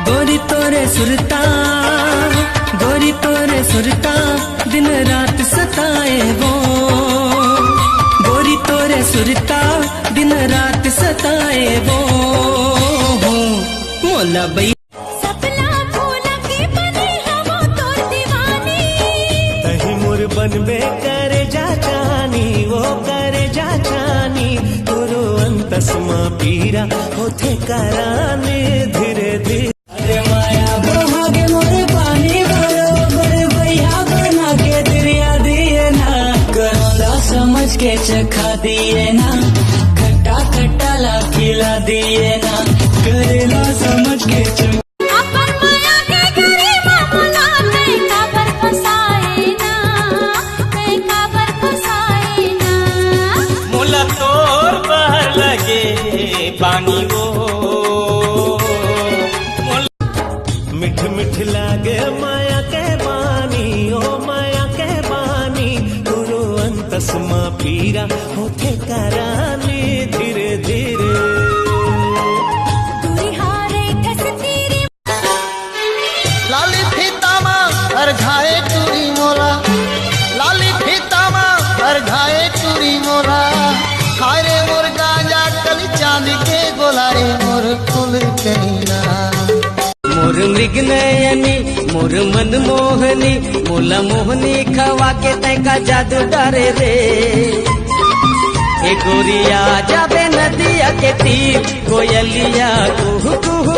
गोरी तोरे सुरता दिन रात सताए वो, गोरी तोरे सुरता दिन रात सताए वो, मोला बई सपना फूला की बनी हमो तो दीवानी, तही मोर बनबे करे जा चानी, वो करे जा चानी, तोरो अंतसमा पीरा होथे कराने धीरे धीरे। अरे माया बहागे मोरे पानी भरो बड़े भैया बना के दरिया दिए ना, करोला समझ के चखा दिए ना, खट्टा खट्टा ला खिला दिए ना, करेला समझ के चखा। अपन माया के गरीबा मुला में काबर फसाए ना, मैं काबर फसाए ना, मोला तोर बाहर लगे पानी वो, मिठ मिठ लागे माया के बानी, ओ माया के बानी, गुरु अंतसमा पीरा होठे करानी धीरे धीरे। तुरी हारे कसतीरी लाली फीतामा हर घाए टूरी मोला, लाली फीतामा हर घाए टूरी मोला, हारे मोर गांजा कली चांद के गोलाए मोर फूल कहीना, मोर मृग नयनी मोर मन मोहनी, मोला मोहनी खवा के तैका जादू डरे रे, ए गोरिया जाबे नदिया के तीर, कोयलिया कुहू कुहू।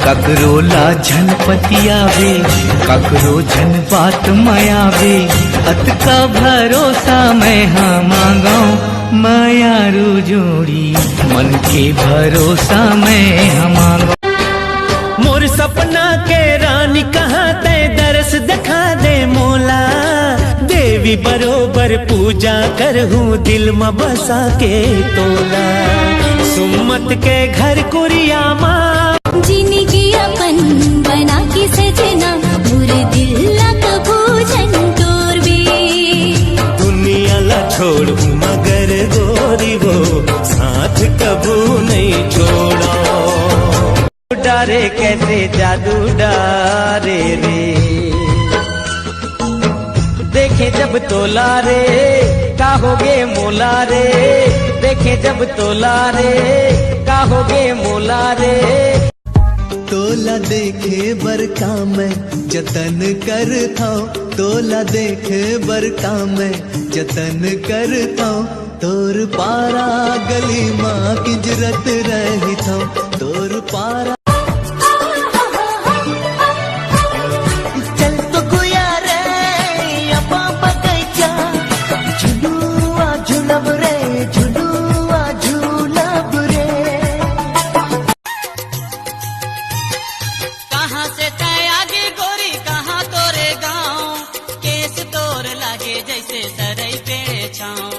ककरो ला झनपतिया वे, ककरो झन बात माया वे, अत का भरोसा मैं हाँ मांगो, मायारू जोड़ी मन के भरोसा मैं हाँ मांगो। मोर सपना के रानी कहाँ ते दरस दिखा दे मोला, देवी बरोबर पूजा करहूँ दिल में बसा के तोला, सुमत के घर कुरिया माँ, जिंदगी अपन बना के सजना, पूरे दिल लग भोजन तोर बे, दुनिया ला छोड़ मगर गोरी वो साथ कबू नहीं छोड़ा, डारे कैसे जादू डारे रे, देखे जब तोला रे काहोगे मोला रे, देखे जब तोला रे काहोगे मोला रे। तोला देखे बरका मैं जतन करता, तोला देखे बरका मैं जतन करता, तोर पारा गली माँ की जरत रही था, तोर पारा जैसे सरई पेड़ छाँव,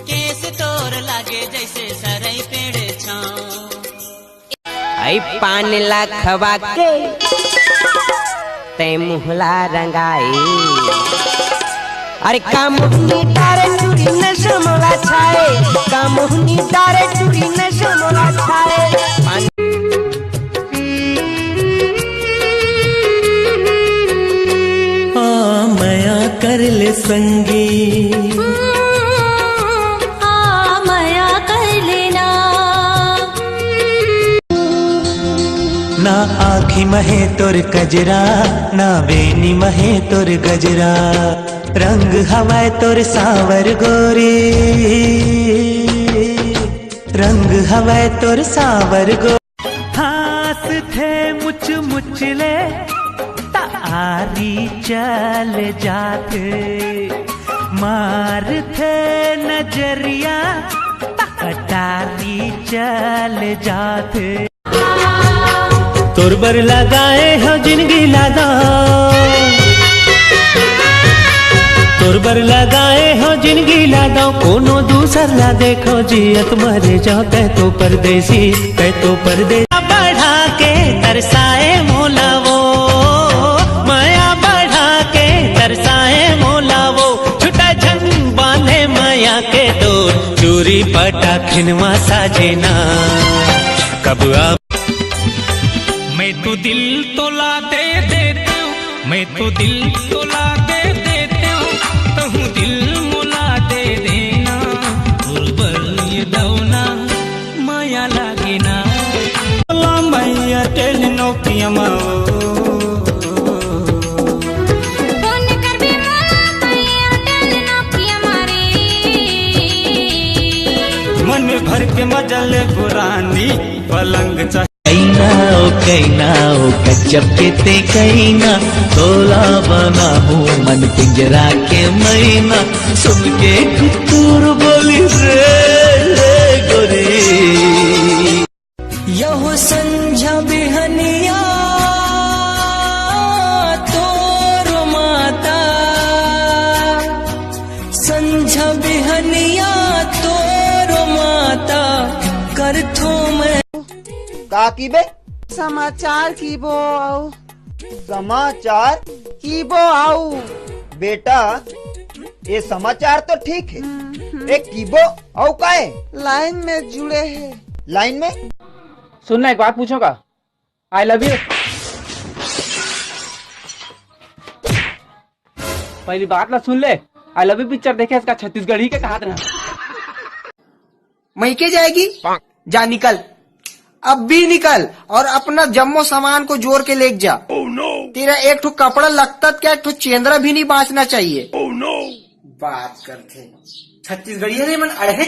केस तोर लागे जैसे सरई पेड़ छाँव। आई 5 लाख वाके ते मुहला रंगाई, अरे कामुहनी तारे चूड़ी न समोला छाए, कामुहनी तारे चूड़ी न समोला छाए। माया कर ले संगी, माया कर लेना, ना आँखी महे तोर कजरा, ना बेनी महे तोर गजरा, रंग हवाए तोर सावर गोरी, रंग हवाए तोर सावर गो, हाथ थे मुच मुचले तारी चल जाते, मार थे नजरिया तारी चल जाते, तोर बर लगाए हो जिंदगी लगा, तोर बर लगाए हो जिंदगी लगा, कोनो दूसर ला देखो जियत मरे जाओ, कह तो परदेसी कह तो परदेसी, बढ़ा के तरसाए मोला वो, माया बढ़ा के तरसाए मोला वो, छुटा झन बांधे माया के डोर, चूरी पटा खिनवा साजेना कब आप। मैं मैं तो दिल तोला दे देता हूँ, मैं तो दिल तोला दे देता हूँ, तहु दिल मोला दे देना, गुरबल ये दौना माया लागे ना। मैया टेल नोकिया फोन कर बे मोला मैया टेल नोकिया मारे। मन भर के मजल पुरानी पलंग चाहिए। कैना ओ गजब के ते कैना, तोला बना हूँ मन पिंजरा के मैना, सुन के कुतूर बोली रे गोरी। यहो संझा बिहनिया तोरो माता, संझा बिहनिया तोरो माता, करथो मैं का की बे? समाचार की बो आओ, समाचार की बो आओ। बेटा ये समाचार तो ठीक है, एक कीबो औ का है? लाइन में जुड़े हैं। लाइन में सुनना, एक बात पूछूंगा। I love you. पहली बात ना सुन ले, आई लव यू पिक्चर देखे इसका छत्तीसगढ़ी के कहा था। मई के जाएगी, जा निकल, अब भी निकल और अपना जम्मो सामान को जोड़ के लेके जा। तेरा एक ठो कपड़ा लगता क्या, एक ठो चेंद्रा भी नहीं बांचना चाहिए। बात करते छत्तीसगढ़ी मन अड़हे